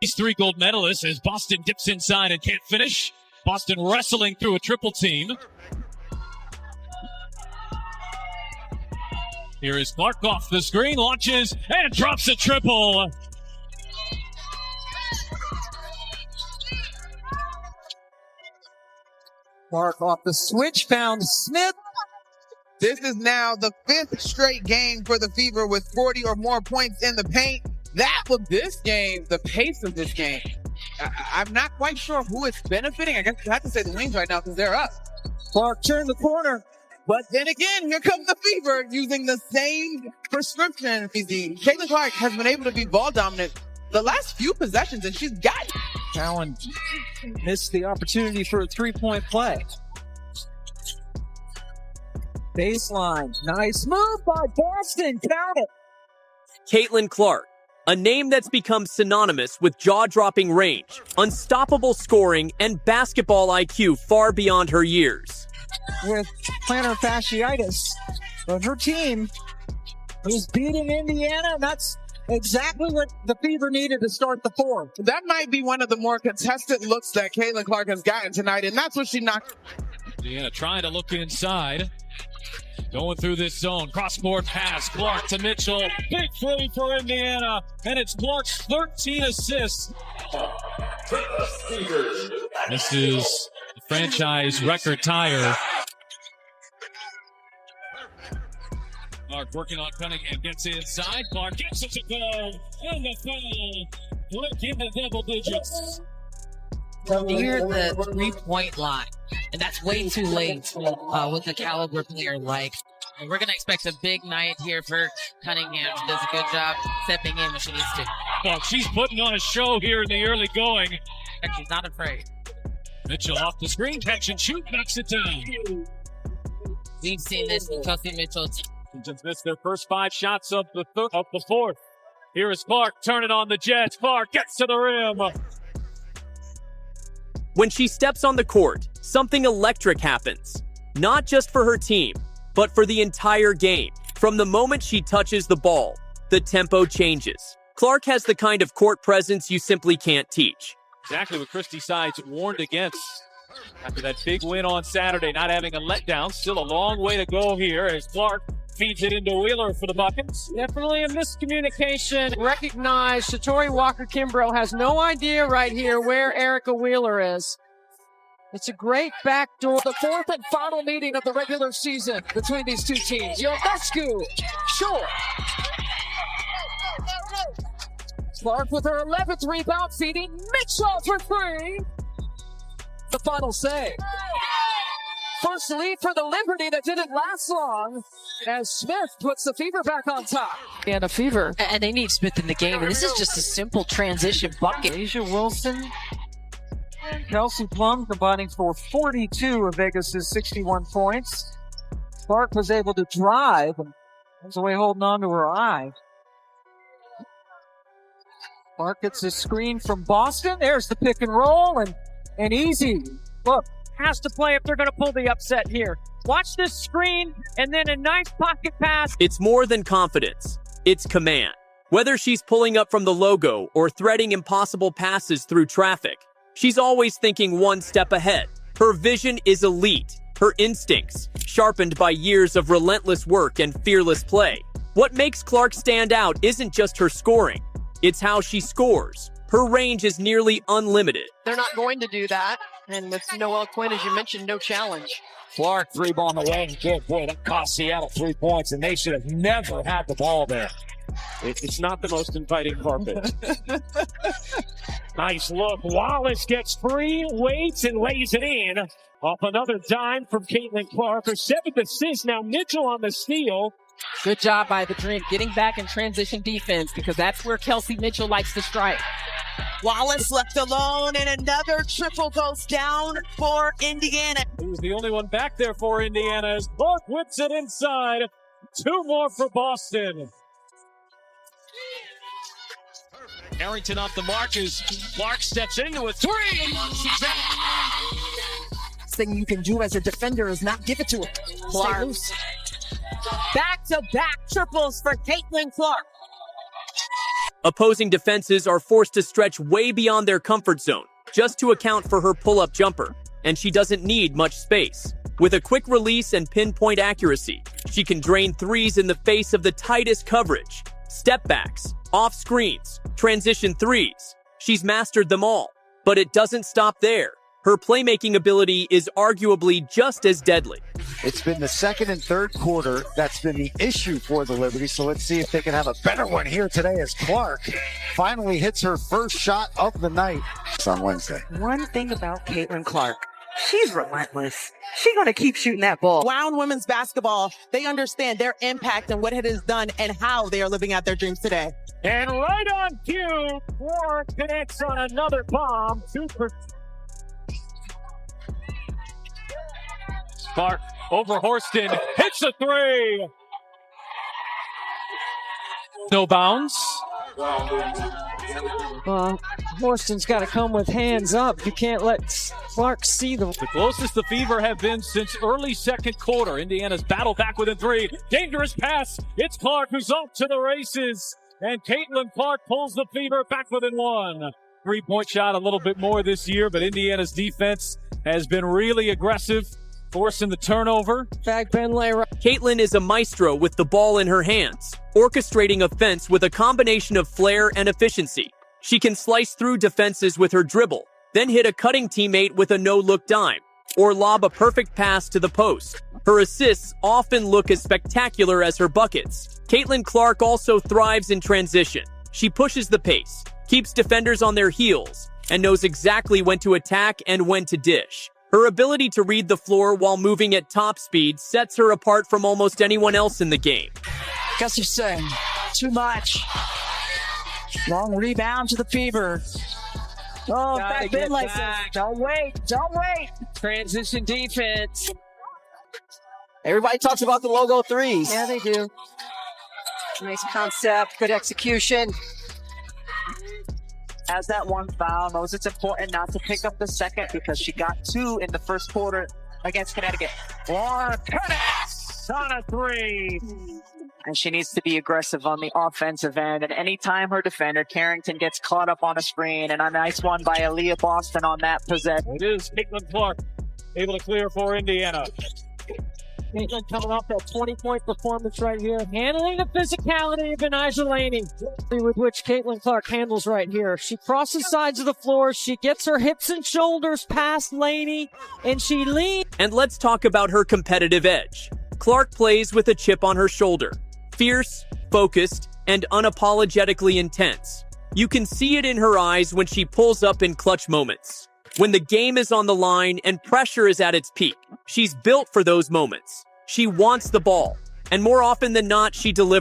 These 3 gold medalists as Boston dips inside and can't finish. Boston wrestling through a triple team. Here is Clark off the screen, launches, and drops a triple. Clark off the switch, found Smith. This is now the 5th straight game for the Fever with 40 or more points in the paint. That was this game, the pace of this game. I'm not quite sure who it's benefiting. I guess you have to say the Wings right now because they're up. Clark turned the corner. But then again, here comes the Fever using the same prescription. Caitlin Clark has been able to be ball dominant the last few possessions, and she's got it. Cowan missed the opportunity for a 3-point play. Baseline. Nice move by Boston. Count it. Caitlin Clark, a name that's become synonymous with jaw-dropping range, unstoppable scoring, and basketball IQ far beyond her years. With plantar fasciitis, but her team is beating Indiana, and that's exactly what the Fever needed to start the 4th. That might be one of the more contested looks that Caitlin Clark has gotten tonight, and that's what she knocked. Indiana trying to look inside. Going through this zone. Cross-court pass. Clark to Mitchell. Big 3 for Indiana. And it's Clark's 13 assists. This is the franchise record tire. Clark working on Cunningham. Gets inside. Clark gets it to go. And the foul. Look in the double digits. Near the 3-point line. And that's way too late with a caliber player like. And we're going to expect a big night here for Cunningham. She does a good job stepping in when she needs to. Well, she's putting on a show here in the early going. And she's not afraid. Mitchell off the screen, catch and shoot, knocks it down. We've seen this with Kelsey Mitchell. Just missed their first 5 shots of the 4th. Here is Clark turning on the Jets. Clark gets to the rim. When she steps on the court, something electric happens. Not just for her team, but for the entire game. From the moment she touches the ball, the tempo changes. Clark has the kind of court presence you simply can't teach. Exactly what Christy Sides warned against after that big win on Saturday, not having a letdown. Still a long way to go here as Clark feeds it into Wheeler for the buckets. Definitely a miscommunication. Recognize Shatori Walker-Kimbrough has no idea right here where Erica Wheeler is. It's a great backdoor. The 4th and final meeting of the regular season between these two teams. Ionescu, sure. Clark with her 11th rebound, feeding Mitchell for 3. The final save. First lead for the Liberty that didn't last long as Smith puts the Fever back on top. And a Fever. And they need Smith in the game. And this is just a simple transition bucket. Asia Wilson and Kelsey Plum combining for 42 of Vegas's 61 points. Clark was able to drive and was away holding on to her eye. Clark gets a screen from Boston. There's the pick and roll and easy. Look. Has to play if they're going to pull the upset here. Watch this screen and then a nice pocket pass. It's more than confidence. It's command. Whether she's pulling up from the logo or threading impossible passes through traffic, she's always thinking one step ahead. Her vision is elite. Her instincts, sharpened by years of relentless work and fearless play. What makes Clark stand out isn't just her scoring. It's how she scores. Her range is nearly unlimited. They're not going to do that. And with Noelle Quinn, as you mentioned, no challenge. Clark 3-ball on the way. Good boy, that cost Seattle 3 points, and they should have never had the ball there. It's not the most inviting carpet. Nice look. Wallace gets free, waits, and lays it in. Off another dime from Caitlin Clark. Her 7th assist. Now Mitchell on the steal. Good job by the Dream getting back in transition defense because that's where Kelsey Mitchell likes to strike. Wallace left alone, and another triple goes down for Indiana. He was the only one back there for Indiana as Clark whips it inside. 2 more for Boston. Harrington off the mark as Clark steps into a 3. Thing you can do as a defender is not give it to her. Stay loose. Back-to-back triples for Caitlin Clark. Opposing defenses are forced to stretch way beyond their comfort zone just to account for her pull-up jumper, and she doesn't need much space. With a quick release and pinpoint accuracy, she can drain threes in the face of the tightest coverage. Step backs, off screens, transition threes. She's mastered them all, but it doesn't stop there. Her playmaking ability is arguably just as deadly. It's been the second and third quarter that's been the issue for the Liberty, so let's see if they can have a better one here today as Clark finally hits her first shot of the night. It's on Wednesday. One thing about Caitlin Clark, she's relentless. She's going to keep shooting that ball. Brown women's basketball, they understand their impact and what it has done and how they are living out their dreams today. And right on cue, Clark connects on another bomb. Clark over Horston, hits a three. No bounds. Horston's got to come with hands up. You can't let Clark see them. The closest the Fever have been since early second quarter. Indiana's battle back within three. Dangerous pass. It's Clark who's off to the races. And Caitlin Clark pulls the Fever back within one. 3-point shot a little bit more this year, but Indiana's defense has been really aggressive, forcing the turnover. Caitlin is a maestro with the ball in her hands, orchestrating offense with a combination of flair and efficiency. She can slice through defenses with her dribble, then hit a cutting teammate with a no-look dime, or lob a perfect pass to the post. Her assists often look as spectacular as her buckets. Caitlin Clark also thrives in transition. She pushes the pace, keeps defenders on their heels, and knows exactly when to attack and when to dish. Her ability to read the floor while moving at top speed sets her apart from almost anyone else in the game. Gustafson, too much. Long rebound to the Fever. Oh, back bin like this. Don't wait. Transition defense. Everybody talks about the logo threes. Yeah, they do. Nice concept, good execution. Has that one foul, knows it's important not to pick up the second because she got 2 in the first quarter against Connecticut. Clark connects on a three. And she needs to be aggressive on the offensive end. And anytime her defender, Carrington, gets caught up on a screen, and a nice one by Aaliyah Boston on that possession. It is Caitlin Clark able to clear for Indiana. Caitlin coming off that 20-point performance right here. Handling the physicality of Benijah Laney, with which Caitlin Clark handles right here. She crosses sides of the floor. She gets her hips and shoulders past Laney, and she leads. And let's talk about her competitive edge. Clark plays with a chip on her shoulder. Fierce, focused, and unapologetically intense. You can see it in her eyes when she pulls up in clutch moments. When the game is on the line and pressure is at its peak, she's built for those moments. She wants the ball, and more often than not, she delivers.